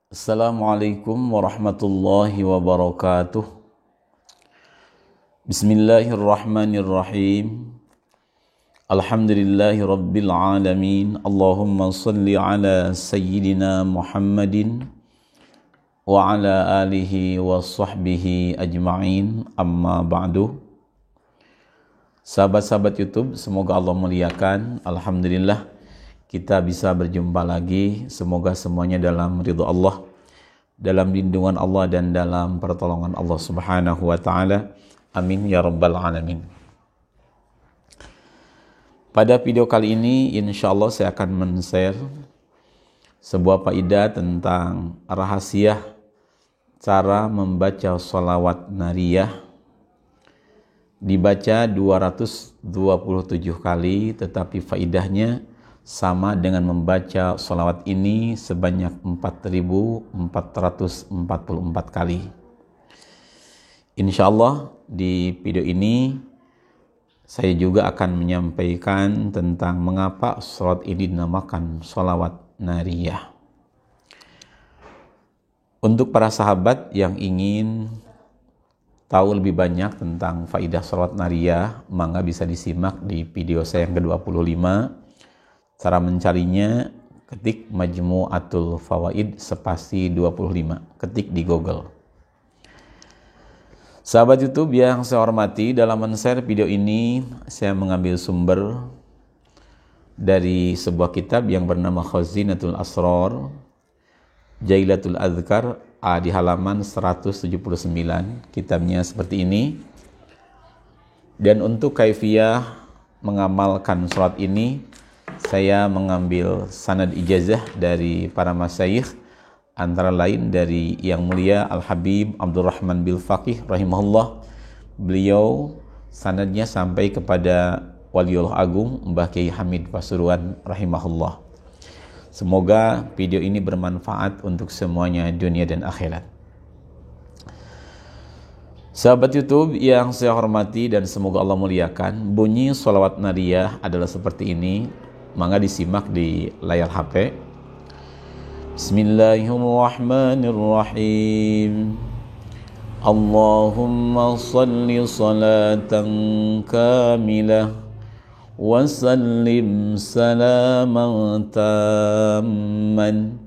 Assalamualaikum warahmatullahi wabarakatuh. Bismillahirrahmanirrahim. Alhamdulillahi rabbil alamin. Allahumma salli ala sayyidina Muhammadin wa ala alihi wa sahbihi ajma'in. Amma ba'du. Sahabat-sahabat YouTube, semoga Allah muliakan. Alhamdulillah kita bisa berjumpa lagi. Semoga semuanya dalam ridha Allah, dalam lindungan Allah, dan dalam pertolongan Allah subhanahu wa ta'ala. Amin ya rabbal alamin. Pada video kali ini insya Allah saya akan men-share sebuah faedah tentang rahasia cara membaca sholawat nariyah. Dibaca 227 kali, tetapi faedahnya sama dengan membaca sholawat ini sebanyak 4.444 kali. Insya Allah di video ini saya juga akan menyampaikan tentang mengapa sholawat ini dinamakan sholawat nariyah. Untuk para sahabat yang ingin tahu lebih banyak tentang faedah sholawat nariyah, maka bisa disimak di video saya yang ke-25. Cara mencarinya, ketik Majmu'atul Fawaid spasi 25, ketik di Google. Sahabat YouTube yang saya hormati, dalam men-share video ini saya mengambil sumber dari sebuah kitab yang bernama Khazinatul Asrar Jailatul Adhkar di halaman 179. Kitabnya seperti ini. Dan untuk kaifiyah mengamalkan sholat ini, saya mengambil sanad ijazah dari para masyayikh, antara lain dari Yang Mulia Al-Habib Abdurrahman bil Faqih rahimahullah. Beliau sanadnya sampai kepada Waliullah Agung Mbah Kiai Hamid Pasuruan rahimahullah. Semoga video ini bermanfaat untuk semuanya dunia dan akhirat. Sahabat YouTube yang saya hormati dan semoga Allah muliakan, bunyi sholawat nariyah adalah seperti ini. Maka disimak di layar HP. Bismillahirrahmanirrahim. Allahumma salli salatan kamilah wa sallim salaman tamman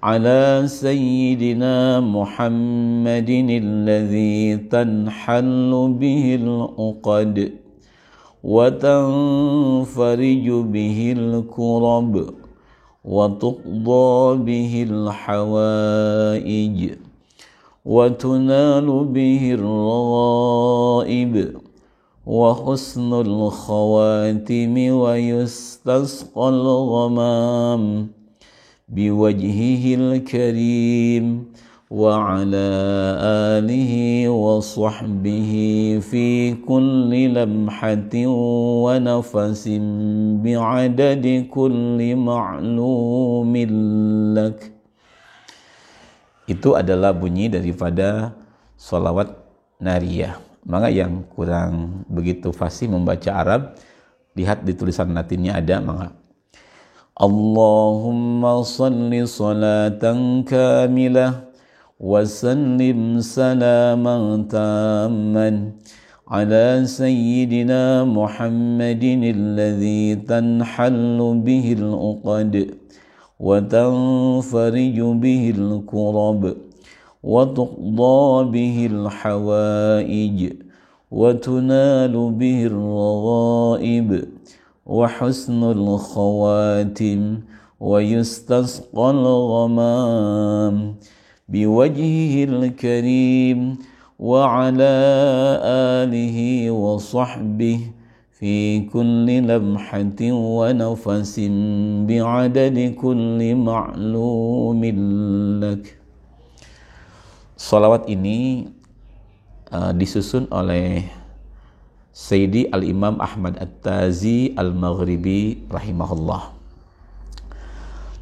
ala sayyidina Muhammadin alladhi tanhallu bihil uqad وتنفرج به الكرب وتقضى به الحوائج وتنال به الرغائب وحسن الخواتم ويستسقى الغمام بوجهه الكريم وعلى آله وصحبه في كل لمحة ونفس بعدد كل معلوم لك. Itu adalah bunyi daripada sholawat nariyah. Maka yang kurang begitu fasih membaca Arab, lihat di tulisan Latinnya ada. Maka Allahumma salli salatan kamilah وسلم سلاما تاما على سيدنا محمد الذي تنحل به العقد وتنفرج به الكرب وتقضى به الحوائج وتنال به الرغائب وحسن الخواتم ويستسقى الغمام بوجهه الكريم وعلى آله وصحبه في كل لمحة ونفس بعدد كل معلوم لك. Salawat ini disusun oleh Sayyidi Al-Imam Ahmad At-Tazi Al-Maghribi rahimahullah.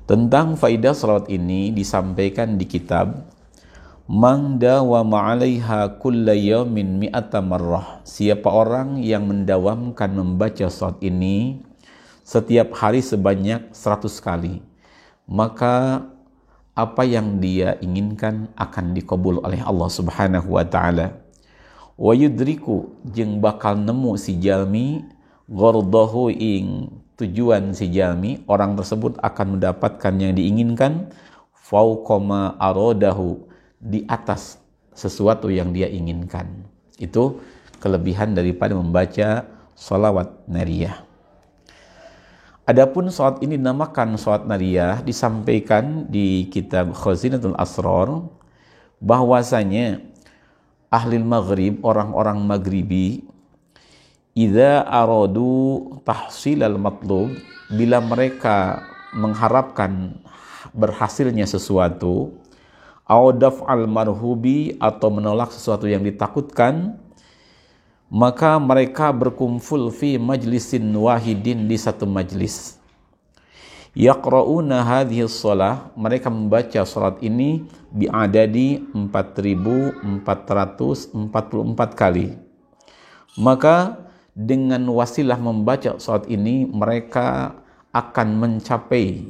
Tentang faidah salawat ini disampaikan di kitab Man dawama 'alaiha kulla yaumin mi'ata marrah. Siapa orang yang mendawamkan membaca salat ini setiap hari sebanyak 100 kali, maka apa yang dia inginkan akan dikabul oleh Allah Subhanahu wa taala. Wa yudriku jeung bakal nemu si jalmi ghardahu ing tujuan si jalmi, orang tersebut akan mendapatkan yang diinginkan fauqa ma aradahu, di atas sesuatu yang dia inginkan. Itu kelebihan daripada membaca sholawat nariyah. Adapun salat ini dinamakan salat nariyah, disampaikan di kitab Khazinatul Asrar bahwasanya ahli maghrib, orang-orang maghribi, idza aradu tahsilal matlub, bila mereka mengharapkan berhasilnya sesuatu, au daf'al marhubi, atau menolak sesuatu yang ditakutkan, maka mereka berkumpul fi majlisin wahidin, di satu majlis. Yaqra'una hadhihi shalah, mereka membaca salat ini bi'adadi 4444 kali. Maka dengan wasilah membaca salat ini mereka akan mencapai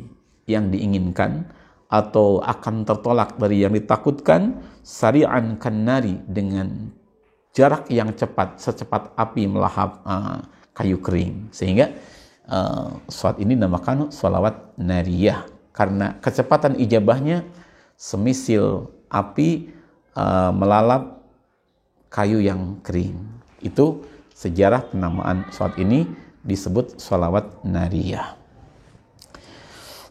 yang diinginkan atau akan tertolak dari yang ditakutkan, sari'an kannari, dengan jarak yang cepat, secepat api melahap kayu kering. Sehingga salat ini dinamakan sholawat nariyah karena kecepatan ijabahnya semisil api melalap kayu yang kering. Itu sejarah penamaan salat ini disebut sholawat nariyah.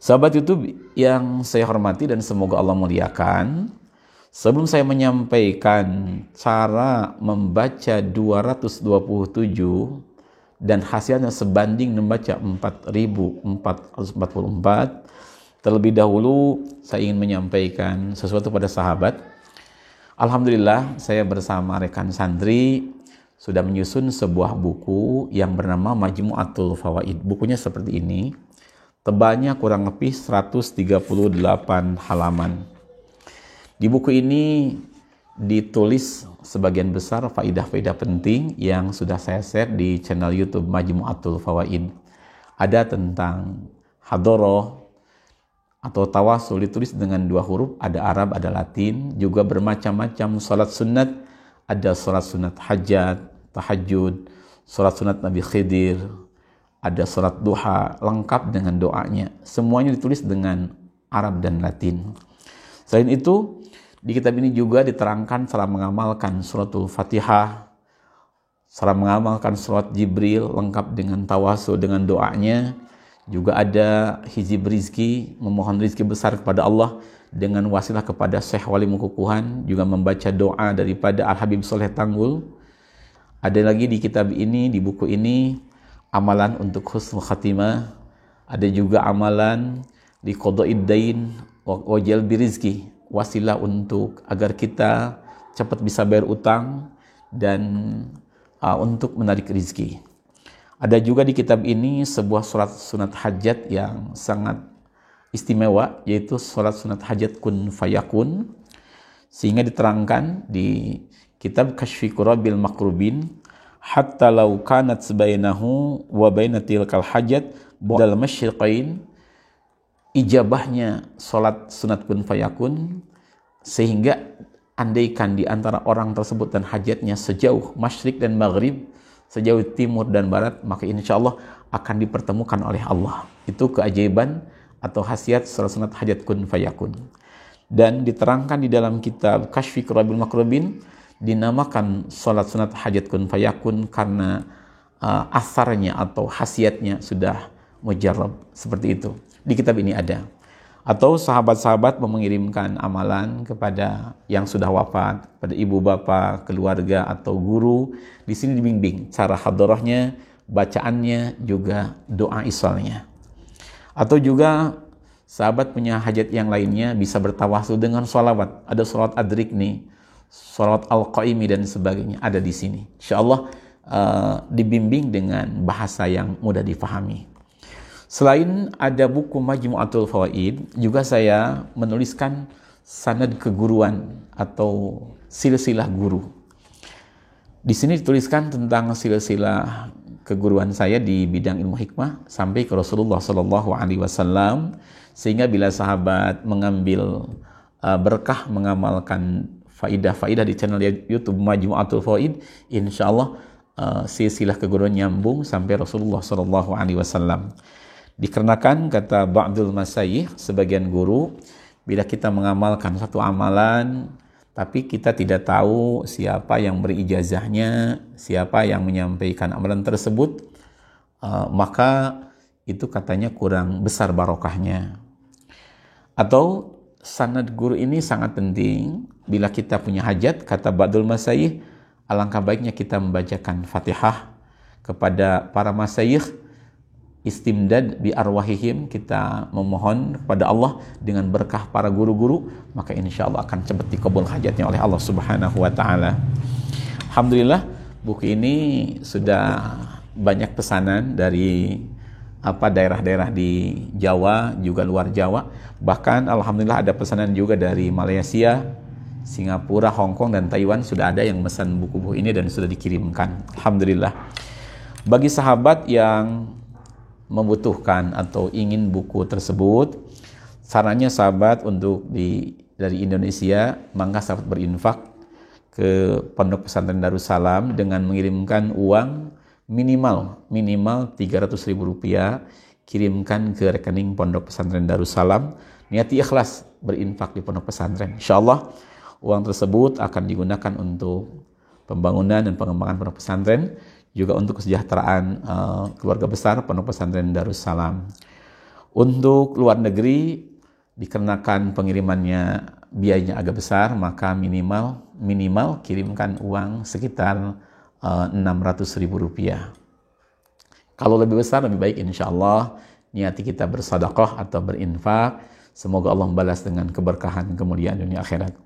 Sahabat YouTube yang saya hormati dan semoga Allah muliakan, sebelum saya menyampaikan cara membaca 227 dan hasilnya sebanding membaca 4444, terlebih dahulu saya ingin menyampaikan sesuatu pada sahabat. Alhamdulillah, saya bersama rekan santri sudah menyusun sebuah buku yang bernama Majmu'atul Fawaid. Bukunya seperti ini, tebalnya kurang lebih 138 halaman. Di buku ini ditulis sebagian besar faidah-faidah penting yang sudah saya share di channel YouTube Majmu'atul Fawaid. Ada tentang hadoroh atau tawasul, ditulis dengan 2 huruf, ada Arab, ada Latin, juga bermacam-macam salat sunat, ada salat sunat hajat, tahajud, salat sunat Nabi Khidir, ada salat duha, lengkap dengan doanya. Semuanya ditulis dengan Arab dan Latin. Selain itu, di kitab ini juga diterangkan cara mengamalkan suratul Fatihah, cara mengamalkan surat Jibril, lengkap dengan tawasul dengan doanya. Juga ada hizib rizki, memohon rizki besar kepada Allah dengan wasilah kepada Syekh Wali Mukukuhan, juga membaca doa daripada Al-Habib Soleh Tanggul. Ada lagi di kitab ini, di buku ini, amalan untuk husnul khatimah, ada juga amalan di qada'id dain wa jalbi rizki, wasilah untuk agar kita cepat bisa bayar utang dan untuk menarik rizki. Ada juga di kitab ini sebuah surat sunat hajat yang sangat istimewa, yaitu surat sunat hajat kun fayakun, sehingga diterangkan di kitab Kashfi Kurabil Makrubin, hatta law kanat bainahu wa baina tilkal hajat badal masyriqain, ijabahnya salat sunat kun fayakun, sehingga andaikan di antara orang tersebut dan hajatnya sejauh masyrik dan maghrib, sejauh timur dan barat, maka insyaallah akan dipertemukan oleh Allah. Itu keajaiban atau khasiat salat sunat hajat kun fayakun. Dan diterangkan di dalam kitab Kashfi Kurabil Makrubin, dinamakan salat sunat hajat kun fayakun karena asarnya atau khasiatnya sudah mujarrab, seperti itu. Di kitab ini ada. Atau sahabat-sahabat mengirimkan amalan kepada yang sudah wafat, pada ibu bapa, keluarga atau guru. Di sini dibimbing cara hadorahnya, bacaannya, juga doa isolnya. Atau juga sahabat punya hajat yang lainnya bisa bertawasul dengan sholawat. Ada sholawat adrikni, sholawat al-qaimi dan sebagainya, ada di sini. Insyaallah dibimbing dengan bahasa yang mudah difahami. Selain ada buku Majmu'atul Fawaid, juga saya menuliskan sanad keguruan atau silsilah guru. Di sini dituliskan tentang silsilah keguruan saya di bidang ilmu hikmah sampai ke Rasulullah Sallallahu Alaihi Wasallam, sehingga bila sahabat mengambil berkah mengamalkan faidah-faidah di channel YouTube Majmu'atul Fawaid, insyaallah silsilah keguruan nyambung sampai Rasulullah Sallallahu Alaihi Wasallam. Dikarenakan kata ba'dul masyayikh, sebagian guru, bila kita mengamalkan satu amalan tapi kita tidak tahu siapa yang beri ijazahnya, siapa yang menyampaikan amalan tersebut, maka itu katanya kurang besar barokahnya. Atau sanad guru ini sangat penting. Bila kita punya hajat, kata ba'dul masyayikh, alangkah baiknya kita membacakan Fatihah kepada para masyayikh, istimdad bi arwahihim, kita memohon kepada Allah dengan berkah para guru-guru, maka insya Allah akan cepat dikabul hajatnya oleh Allah Subhanahu wa Ta'ala. Alhamdulillah, buku ini sudah banyak pesanan dari daerah-daerah di Jawa, juga luar Jawa. Bahkan alhamdulillah ada pesanan juga dari Malaysia, Singapura, Hong Kong, dan Taiwan. Sudah ada yang pesan buku-buku ini dan sudah dikirimkan. Alhamdulillah. Bagi sahabat yang membutuhkan atau ingin buku tersebut, sarannya sahabat untuk dari Indonesia, maka sahabat berinfak ke Pondok Pesantren Darussalam dengan mengirimkan uang minimal 300.000 rupiah, kirimkan ke rekening Pondok Pesantren Darussalam, niati ikhlas berinfak di pondok pesantren. Insyaallah uang tersebut akan digunakan untuk pembangunan dan pengembangan pondok pesantren, juga untuk kesejahteraan keluarga besar Pondok Pesantren Darussalam. Untuk luar negeri, dikarenakan pengirimannya biayanya agak besar, maka minimal kirimkan uang sekitar 600.000 rupiah. Kalau lebih besar lebih baik, insya Allah niati kita bersedekah atau berinfak, semoga Allah membalas dengan keberkahan kemuliaan dunia akhirat.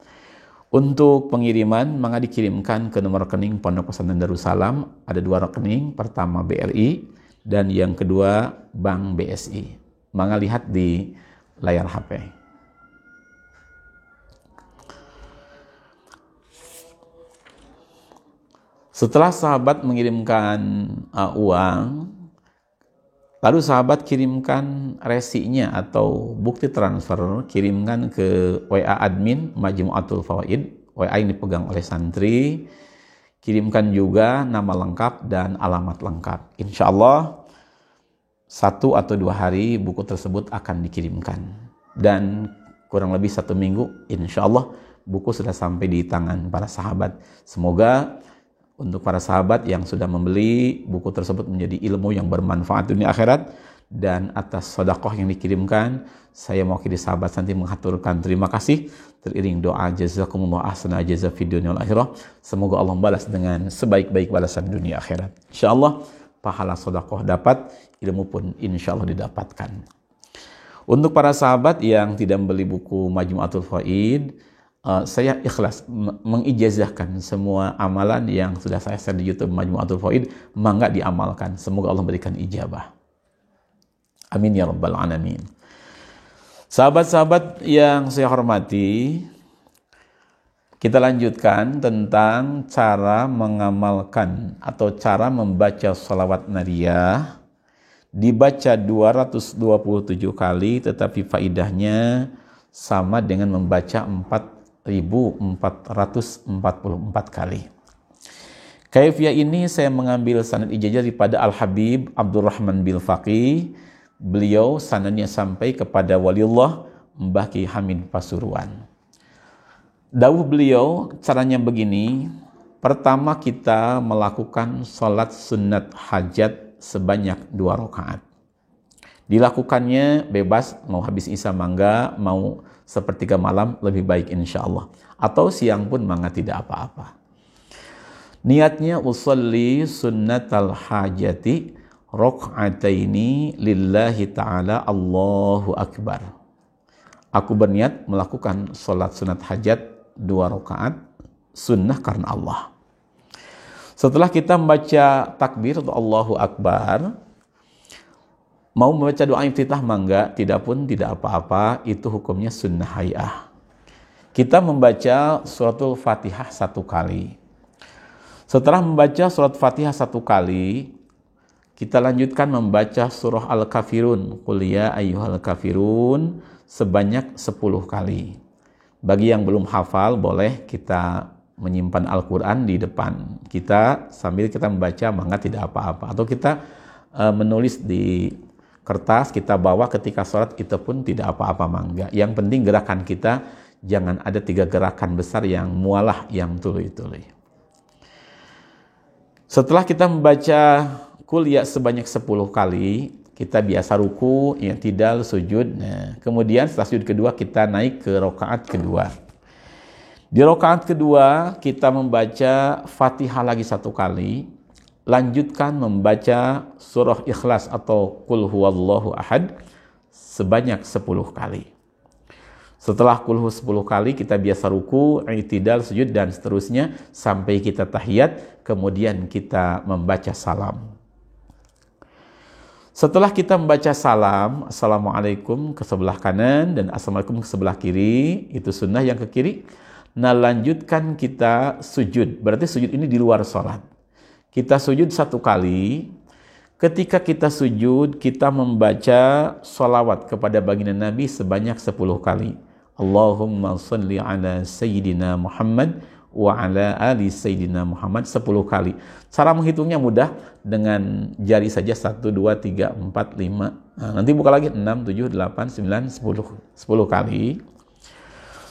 Untuk pengiriman, maka dikirimkan ke nomor rekening Pondok Pesantren Darussalam. Ada 2 rekening, pertama BRI dan yang kedua Bank BSI. Maka lihat di layar HP. Setelah sahabat mengirimkan uang, lalu sahabat kirimkan resinya atau bukti transfer, kirimkan ke WA admin Majmu'atul Fawaid, WA yang dipegang oleh santri. Kirimkan juga nama lengkap dan alamat lengkap. Insya Allah 1 atau 2 hari buku tersebut akan dikirimkan, dan kurang lebih 1 minggu insya Allah buku sudah sampai di tangan para sahabat. Semoga untuk para sahabat yang sudah membeli buku tersebut menjadi ilmu yang bermanfaat dunia akhirat. Dan atas sedekah yang dikirimkan, saya mewakili sahabat santi menghaturkan terima kasih teriring doa jazakumullah ahsana jazaa fid dunya wal akhirah. Semoga Allah membalas dengan sebaik-baik balasan dunia akhirat. Insyaallah pahala sedekah dapat, ilmu pun insyaallah didapatkan. Untuk para sahabat yang tidak membeli buku Majmu'atul Fawaid, saya ikhlas mengijazahkan semua amalan yang sudah saya share di YouTube Majmu'atul Fawaid, mangga diamalkan. Semoga Allah berikan ijabah. Amin ya rabbal alamin. Sahabat-sahabat yang saya hormati, kita lanjutkan tentang cara mengamalkan atau cara membaca sholawat nariyah. Dibaca 227 kali, tetapi faidahnya sama dengan membaca 4.444 kali. Kaifiyah ini saya mengambil sanad ijazah daripada Al-Habib Abdurrahman bil Faqih. Beliau sanadnya sampai kepada Waliullah Mbah Ki Hamid Pasuruan. Dawuh beliau caranya begini. Pertama, kita melakukan sholat sunat hajat sebanyak 2 rakaat. Dilakukannya bebas, mau habis isya mangga, mau sepertiga malam lebih baik insya Allah, atau siang pun mangga tidak apa-apa. Niatnya usolli sunnatal hajati rakaataini lillahi ta'ala Allahu Akbar. Aku berniat melakukan sholat sunat hajat 2 rakaat sunnah karena Allah. Setelah kita membaca takbir atau Allahu Akbar, mau membaca doa iftitah mangga, tidak pun tidak apa-apa, itu hukumnya sunnah hayah. Kita membaca suratul Fatihah 1 kali. Setelah membaca surat Fatihah 1 kali, Kita lanjutkan membaca surah Al-Kafirun, Qul ya ayyuhal kafirun, sebanyak 10 kali. Bagi yang belum hafal, boleh kita menyimpan Al-Quran di depan kita sambil kita membaca, maka tidak apa-apa. Atau kita menulis di kertas, kita bawa ketika sholat, itu pun tidak apa-apa, mangga. Yang penting gerakan kita jangan ada 3 gerakan besar yang mualah, yang tuli-tuli. Setelah kita membaca Qul ya sebanyak 10 kali, kita biasa ruku, i'tidal, sujud. Nah, kemudian setelah sujud kedua kita naik ke rakaat kedua. Di rakaat kedua kita membaca Fatihah lagi 1 kali, lanjutkan membaca surah Ikhlas atau Qul huwallahu ahad sebanyak 10 kali. Setelah Qul hu 10 kali kita biasa ruku, i'tidal, sujud dan seterusnya sampai kita tahiyat, kemudian kita membaca salam. Setelah kita membaca salam, Assalamualaikum ke sebelah kanan dan Assalamualaikum ke sebelah kiri, itu sunnah yang ke kiri. Nah, lanjutkan kita sujud. Berarti sujud ini di luar sholat. Kita sujud 1 kali. Ketika kita sujud, kita membaca sholawat kepada baginda Nabi sebanyak 10 kali. Allahumma salli ala Sayyidina Muhammad wa ala ali Sayyidina Muhammad 10 kali. Cara menghitungnya mudah, dengan jari saja 1, 2, 3, 4, 5. Nah, nanti buka lagi 6, 7, 8, 9, 10 kali.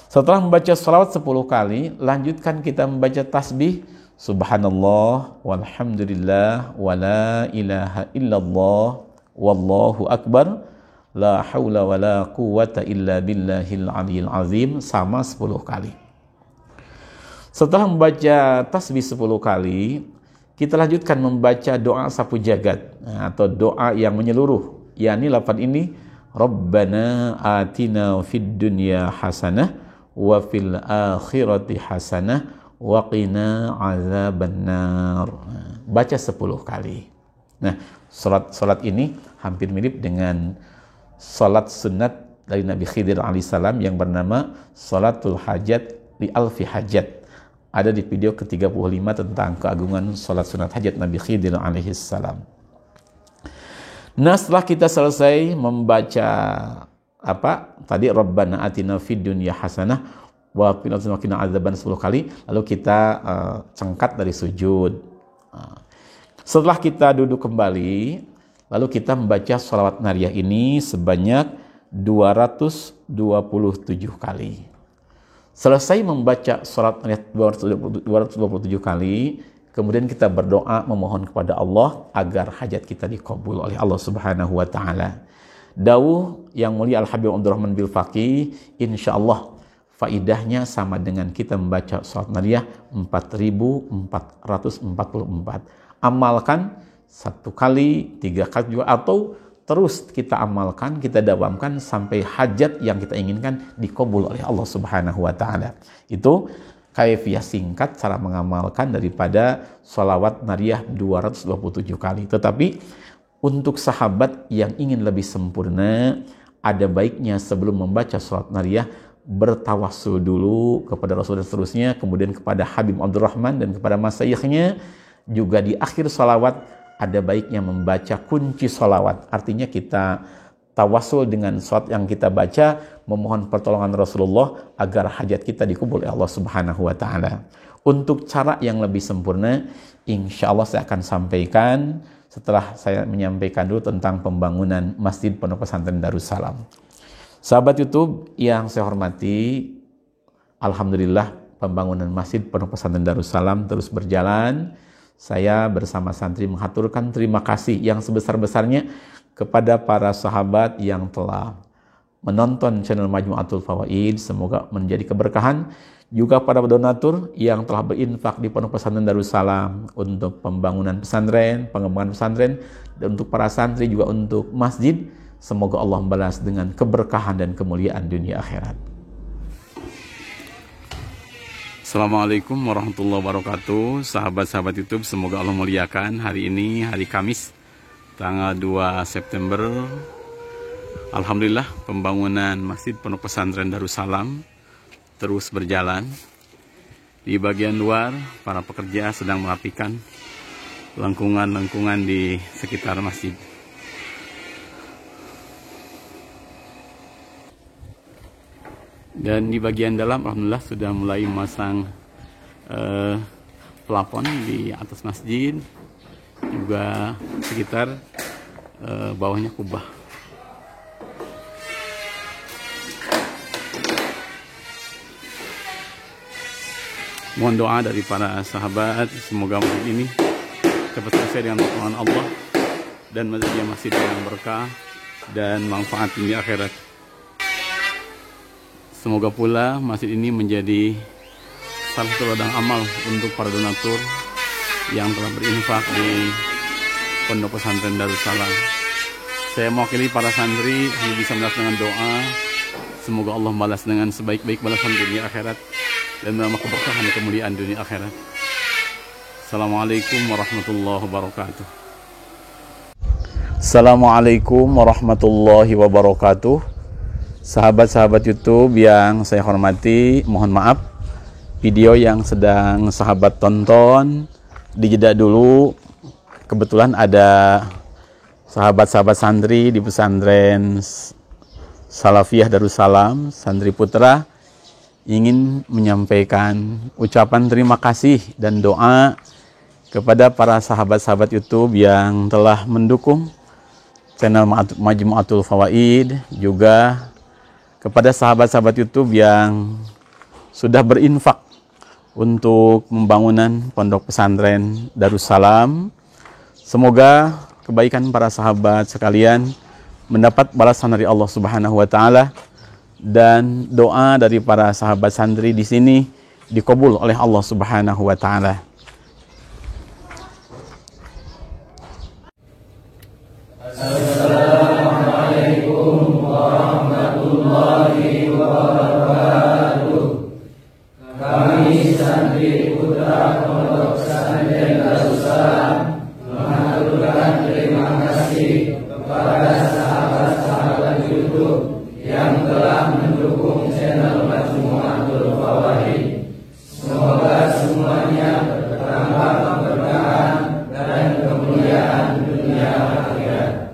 Setelah membaca salawat 10 kali, lanjutkan kita membaca tasbih Subhanallah walhamdulillah wa la ilaha illallah wallahu akbar la haula wa la quwwata illa billahil aliyil azim sama 10 kali. Setelah membaca tasbih 10 kali, kita lanjutkan membaca doa sapu jagat atau doa yang menyeluruh. Yakni lafaz ini, Rabbana atina fid dunya hasanah wa fil akhirati hasanah wa qina azabannar. Baca 10 kali. Nah, salat ini hampir mirip dengan salat sunat dari Nabi Khidir alaihissalam yang bernama Salatul Hajat li Alfi Hajat. Ada di video ke-35 tentang keagungan salat sunat hajat Nabi Khidir alaihissalam. Nah, setelah kita selesai membaca tadi Rabbana atina fid dunya hasanah wa fil akhirati qina adzaban 10 kali, lalu kita cengkat dari sujud. Setelah kita duduk kembali, lalu kita membaca sholawat nariyah ini sebanyak 227 kali. Selesai membaca sholat nariyah 227 kali, kemudian kita berdoa memohon kepada Allah agar hajat kita dikabul oleh Allah Subhanahu wa taala. Dawuh yang mulia Al-Habib Abdurrahman bil Faqih, insyaallah faidahnya sama dengan kita membaca sholat nariyah 4444. Amalkan 1 kali, 3 kali juga, atau terus kita amalkan, kita dawamkan sampai hajat yang kita inginkan dikabul oleh Allah Subhanahu wa taala. Itu kaifiah singkat cara mengamalkan daripada sholawat nariyah 227 kali. Tetapi untuk sahabat yang ingin lebih sempurna, ada baiknya sebelum membaca sholat nariyah bertawassul dulu kepada Rasul dan seterusnya, kemudian kepada Habib Abdurrahman dan kepada masyayikhnya. Juga di akhir sholawat ada baiknya membaca kunci sholawat. Artinya kita tawasul dengan sholat yang kita baca, memohon pertolongan Rasulullah agar hajat kita dikabul oleh Allah Subhanahu wa taala. Untuk cara yang lebih sempurna, insya Allah saya akan sampaikan setelah saya menyampaikan dulu tentang pembangunan Masjid Pondok Pesantren Darussalam. Sahabat YouTube yang saya hormati, alhamdulillah pembangunan Masjid Pondok Pesantren Darussalam terus berjalan. Saya bersama santri menghaturkan terima kasih yang sebesar-besarnya kepada para sahabat yang telah menonton channel Majmu'atul Fawaid. Semoga menjadi keberkahan. Juga para donatur yang telah berinfak di Pondok Pesantren Darussalam untuk pembangunan pesantren, pengembangan pesantren, dan untuk para santri juga untuk masjid. Semoga Allah membalas dengan keberkahan dan kemuliaan dunia akhirat. Assalamualaikum warahmatullahi wabarakatuh. Sahabat-sahabat YouTube, semoga Allah muliakan. Hari ini hari Kamis tanggal 2 September. Alhamdulillah pembangunan Masjid Pondok Pesantren Darussalam terus berjalan. Di bagian luar para pekerja sedang merapikan lengkungan-lengkungan di sekitar masjid. Dan di bagian dalam alhamdulillah sudah mulai memasang plafon di atas masjid, juga sekitar bawahnya kubah. Mohon doa dari para sahabat, semoga masjid ini cepat selesai dengan pertolongan Allah dan menjadi masjid yang berkah dan manfaat di akhirat. Semoga pula masjid ini menjadi salah satu ladang amal untuk para donatur yang telah berinfak di Pondok Pesantren Darussalam. Saya mewakili para santri hanya bisa membalas dengan doa. Semoga Allah membalas dengan sebaik-baik balasan dunia akhirat dan menambah keberkahan kemuliaan dunia akhirat. Assalamualaikum warahmatullahi wabarakatuh. Assalamualaikum warahmatullahi wabarakatuh. Sahabat-sahabat YouTube yang saya hormati, mohon maaf video yang sedang sahabat tonton dijeda dulu. Kebetulan ada sahabat-sahabat santri di pesantren Salafiyah Darussalam, santri putra, ingin menyampaikan ucapan terima kasih dan doa kepada para sahabat-sahabat YouTube yang telah mendukung channel Majmu'atul Fawaid, juga kepada sahabat-sahabat YouTube yang sudah berinfak untuk pembangunan Pondok Pesantren Darussalam. Semoga kebaikan para sahabat sekalian mendapat balasan dari Allah Subhanahu wa taala dan doa dari para sahabat santri di sini dikabul oleh Allah Subhanahu wa taala. Assalamualaikum warahmatullahi wabarakatuh. Kami santri putra Pondok Pesantren Darussalam mengaturkan terima kasih kepada sahabat-sahabat YouTube yang telah mendukung channel Majmu'atul Fawaid. Semoga semuanya bertambah keberkahan dan kemuliaan dunia akhirat.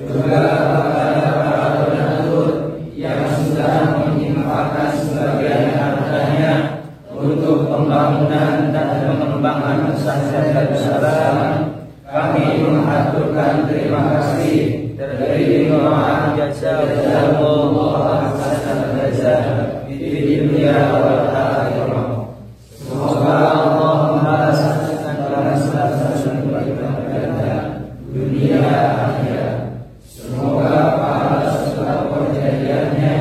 Juga kepada para donatur yang sudah menginfakkan sebagian hartanya untuk pembangunan dan pengembangan pesantren Darussalam, kami mengaturkan terima kasih dari doa jazakumullah khairan jazaa di dunia wal akhirah. Semoga Allah membalaskan balasan ibadah dunia akhirat. Semoga pahala sedekah jariahnya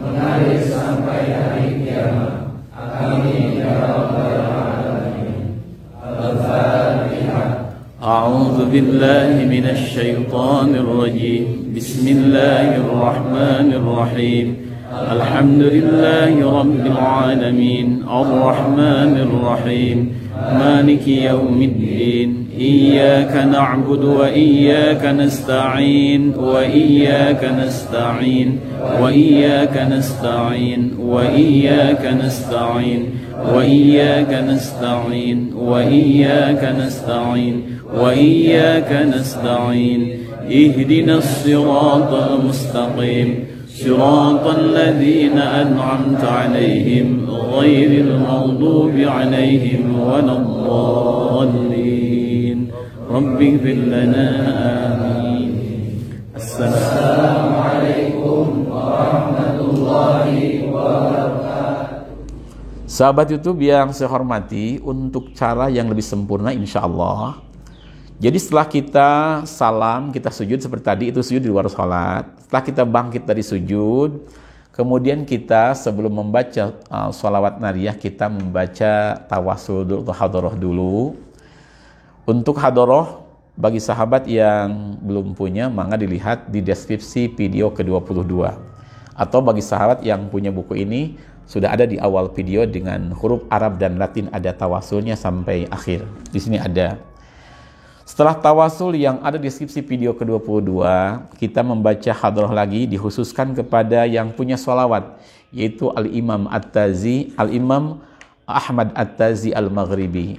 mengalir sampai hari kiamat. Amin ya rabbal alamin. Al-Fatihah. A'udzu billahi minasy syaithanir rajim. Bismillahir rahmanir rahim. Alhamdulillahi rabbil alamin. Ar-rahmanir rahim. Maliki yaumiddin. Iyyaka na'budu wa iyyaka nasta'in. Wa iyyaka nasta'in. Wa iyyaka nasta'in. Wa iyyaka nasta'in. Wa iyyaka nasta'in. Wa iyyaka nasta'in. وإياك نستعين اهدنا الصراط المستقيم صراط الذين أنعمت عليهم غير المغضوب عليهم ولا الضالين رب اغفر لنا آمين. السلام عليكم ورحمة الله وبركاته. Sahabat YouTube yang saya hormati, untuk cara yang lebih sempurna insya Allah, jadi setelah kita salam, kita sujud seperti tadi, itu sujud di luar sholat. Setelah kita bangkit dari sujud, kemudian kita sebelum membaca sholawat nariyah, kita membaca tawasul dulu atau hadoroh dulu. Untuk hadoroh, bagi sahabat yang belum punya, maka dilihat di deskripsi video ke-22. Atau bagi sahabat yang punya buku ini, sudah ada di awal video dengan huruf Arab dan Latin, ada tawasulnya sampai akhir. Di sini ada. Setelah tawasul yang ada di deskripsi video ke-22, kita membaca hadroh lagi, dikhususkan kepada yang punya sholawat, yaitu Al-Imam At-Tazi, Al-Imam Ahmad At-Tazi Al-Maghribi.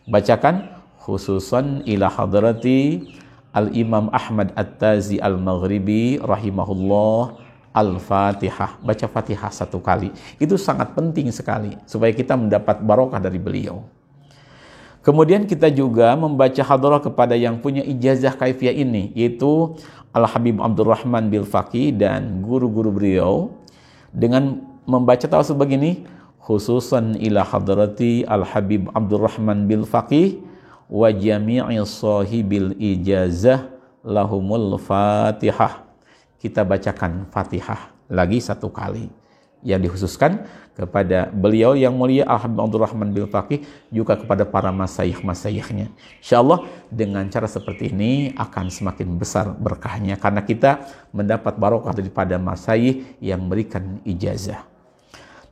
Bacakan khususan ila hadrati Al-Imam Ahmad At-Tazi Al-Maghribi rahimahullah Al-Fatihah. Baca Fatihah 1 kali. Itu sangat penting sekali supaya kita mendapat barokah dari beliau. Kemudian kita juga membaca hadrah kepada yang punya ijazah kaifiyah ini, yaitu Al-Habib Abdurrahman bil Faqih dan guru-guru beliau, dengan membaca tawasul begini, khususan ila hadrati Al-Habib Abdurrahman bil Faqih wa jami'i sahibil ijazah lahumul Fatihah. Kita bacakan Fatihah lagi 1 kali yang dikhususkan kepada beliau yang mulia Al-Habib Abdurrahman bil Faqih, juga kepada para masyayikh-masyayikhnya. Insyaallah dengan cara seperti ini akan semakin besar berkahnya karena kita mendapat barokah daripada masyayikh yang memberikan ijazah.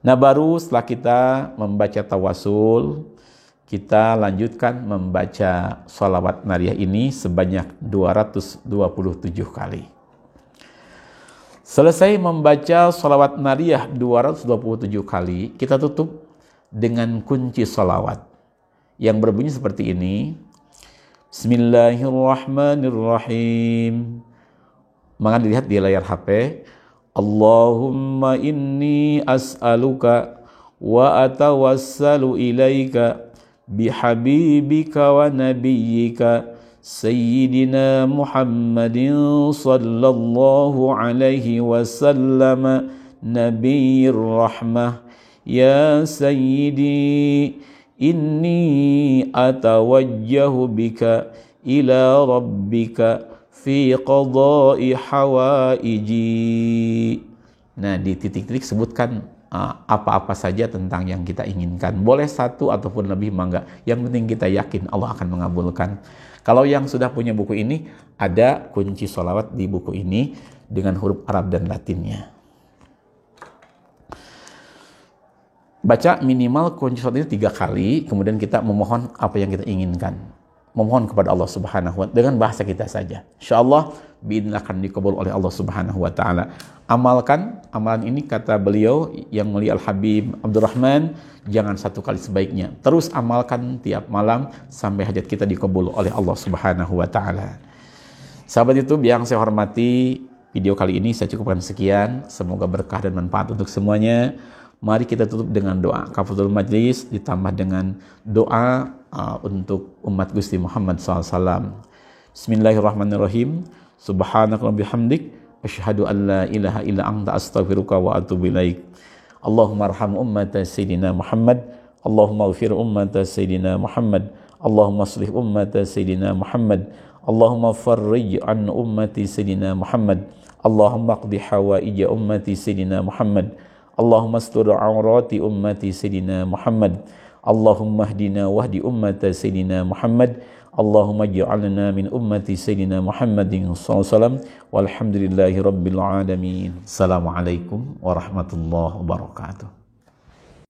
Nah, baru setelah kita membaca tawasul, kita lanjutkan membaca sholawat nariyah ini sebanyak 227 kali. Selesai membaca sholawat nariyah 227 kali, kita tutup dengan kunci sholawat yang berbunyi seperti ini. Bismillahirrahmanirrahim. Maka dilihat di layar HP. Allahumma inni as'aluka wa atawassalu ilaika bihabibika wa nabiyyika Sayyidina Muhammadin sallallahu alaihi wasallam Nabiyyir Rahmah. Ya Sayyidi, inni atawajjahu bika ila rabbika fi qada'i hawaiji. Nah, di titik-titik sebutkan apa-apa saja tentang yang kita inginkan. Boleh 1 ataupun lebih, mangga. Yang penting kita yakin Allah akan mengabulkan. Kalau yang sudah punya buku ini, ada kunci sholawat di buku ini dengan huruf Arab dan Latinnya. Baca minimal kunci sholawat ini 3 kali, kemudian kita memohon apa yang kita inginkan. Memohon kepada Allah Subhanahu wa ta'ala dengan bahasa kita saja. Insyaallah biidznillah akan dikabul oleh Allah Subhanahu wa ta'ala. Amalkan amalan ini, kata beliau yang mulia Al-Habib Abdurrahman, jangan 1 kali sebaiknya. Terus amalkan tiap malam sampai hajat kita dikabul oleh Allah Subhanahu wa ta'ala. Sahabat YouTube yang saya hormati, video kali ini saya cukupkan sekian. Semoga berkah dan manfaat untuk semuanya. Mari kita tutup dengan doa kafaratul majlis ditambah dengan doa untuk umat Gusti Muhammad SAW. Bismillahirrahmanirrahim. Subhanakallahumma bihamdik asyhadu an la ilaha illa anta astaghfiruka wa atubu ilaik. Allahumma arham ummata sayyidina Muhammad. Allahumma ighfir ummata sayyidina Muhammad. Allahumma aslih ummata sayyidina Muhammad. Allahumma farrij an ummati sayyidina Muhammad. Allahumma qdi hawaija ummati sayyidina Muhammad. Allahumma astur awrati ummati sayyidina Muhammad. Allahumma hdina wahdi ummata sayyidina Muhammad. Allahumma ij'alna min ummati sayyidina Muhammadin sallallahu alaihi wasallam. Walhamdulillahi rabbil alamin. Assalamualaikum warahmatullahi wabarakatuh.